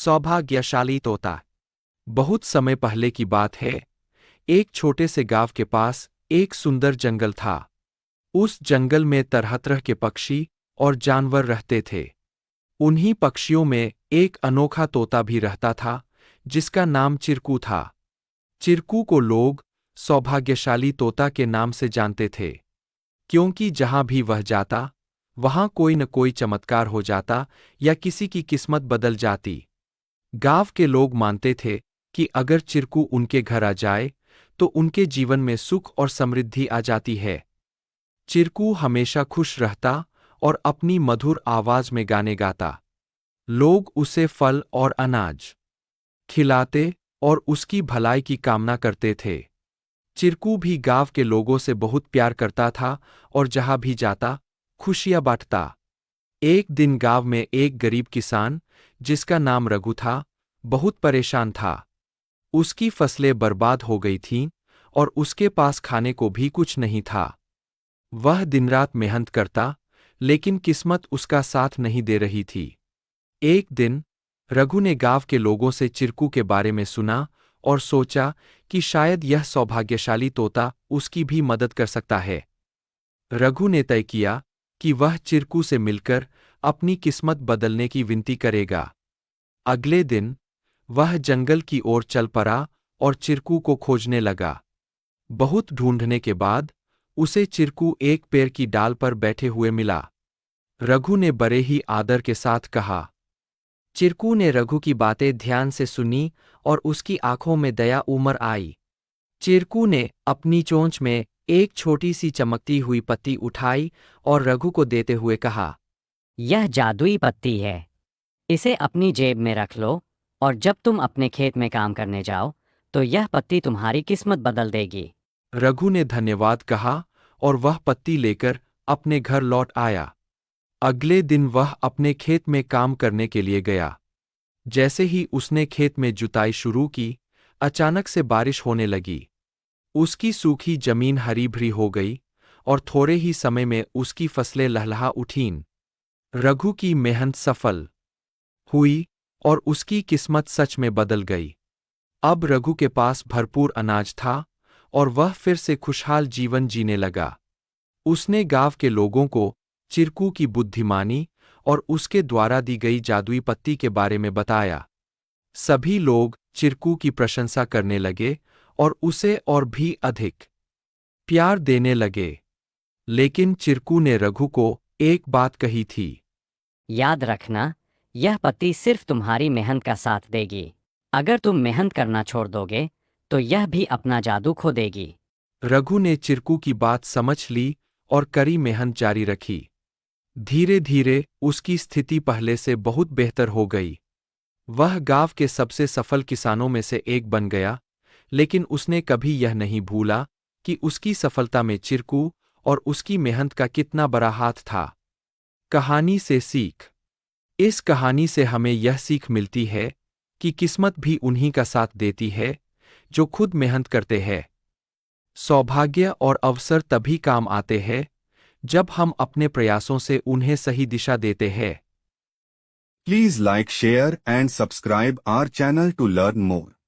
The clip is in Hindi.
सौभाग्यशाली तोता। बहुत समय पहले की बात है। एक छोटे से गांव के पास एक सुंदर जंगल था। उस जंगल में तरह तरह के पक्षी और जानवर रहते थे। उन्हीं पक्षियों में एक अनोखा तोता भी रहता था, जिसका नाम चिरकू था। चिरकू को लोग सौभाग्यशाली तोता के नाम से जानते थे, क्योंकि जहां भी वह जाता, वहां कोई न कोई चमत्कार हो जाता या किसी की किस्मत बदल जाती। गांव के लोग मानते थे कि अगर चिरकू उनके घर आ जाए तो उनके जीवन में सुख और समृद्धि आ जाती है। चिरकू हमेशा खुश रहता और अपनी मधुर आवाज में गाने गाता। लोग उसे फल और अनाज खिलाते और उसकी भलाई की कामना करते थे। चिरकू भी गांव के लोगों से बहुत प्यार करता था और जहां भी जाता, खुशियां बांटता। एक दिन गांव में एक गरीब किसान, जिसका नाम रघु था, बहुत परेशान था। उसकी फसलें बर्बाद हो गई थीं और उसके पास खाने को भी कुछ नहीं था। वह दिन-रात मेहनत करता, लेकिन किस्मत उसका साथ नहीं दे रही थी। एक दिन रघु ने गांव के लोगों से चिरकू के बारे में सुना और सोचा कि शायद यह सौभाग्यशाली तोता उसकी भी मदद कर सकता है। रघु ने तय किया कि वह चिरकू से मिलकर अपनी किस्मत बदलने की विनती करेगा। अगले दिन वह जंगल की ओर चल पड़ा और चिरकू को खोजने लगा। बहुत ढूंढने के बाद उसे चिरकू एक पेड़ की डाल पर बैठे हुए मिला। रघु ने बड़े ही आदर के साथ कहा। चिरकू ने रघु की बातें ध्यान से सुनी और उसकी आंखों में दया उमड़ आई। चिरकू ने अपनी चोंच में एक छोटी सी चमकती हुई पत्ती उठाई और रघु को देते हुए कहा, यह जादुई पत्ती है। इसे अपनी जेब में रख लो और जब तुम अपने खेत में काम करने जाओ तो यह पत्ती तुम्हारी किस्मत बदल देगी। रघु ने धन्यवाद कहा और वह पत्ती लेकर अपने घर लौट आया। अगले दिन वह अपने खेत में काम करने के लिए गया। जैसे ही उसने खेत में जुताई शुरू की, अचानक से बारिश होने लगी। उसकी सूखी जमीन हरी भरी हो गई और थोड़े ही समय में उसकी फसलें लहलहा उठीं। रघु की मेहनत सफल हुई और उसकी किस्मत सच में बदल गई। अब रघु के पास भरपूर अनाज था और वह फिर से खुशहाल जीवन जीने लगा। उसने गांव के लोगों को चिरकू की बुद्धिमानी और उसके द्वारा दी गई जादुई पत्ती के बारे में बताया। सभी लोग चिरकू की प्रशंसा करने लगे और उसे और भी अधिक प्यार देने लगे। लेकिन चिरकू ने रघु को एक बात कही थी। याद रखना, यह पत्ती सिर्फ तुम्हारी मेहनत का साथ देगी। अगर तुम मेहनत करना छोड़ दोगे तो यह भी अपना जादू खो देगी। रघु ने चिरकू की बात समझ ली और कड़ी मेहनत जारी रखी। धीरे धीरे उसकी स्थिति पहले से बहुत बेहतर हो गई। वह गांव के सबसे सफल किसानों में से एक बन गया, लेकिन उसने कभी यह नहीं भूला कि उसकी सफलता में चिरकू और उसकी मेहनत का कितना बड़ा हाथ था। कहानी से सीख। इस कहानी से हमें यह सीख मिलती है कि किस्मत भी उन्हीं का साथ देती है जो खुद मेहनत करते हैं। सौभाग्य और अवसर तभी काम आते हैं जब हम अपने प्रयासों से उन्हें सही दिशा देते हैं। Please like, share and subscribe our channel to learn more.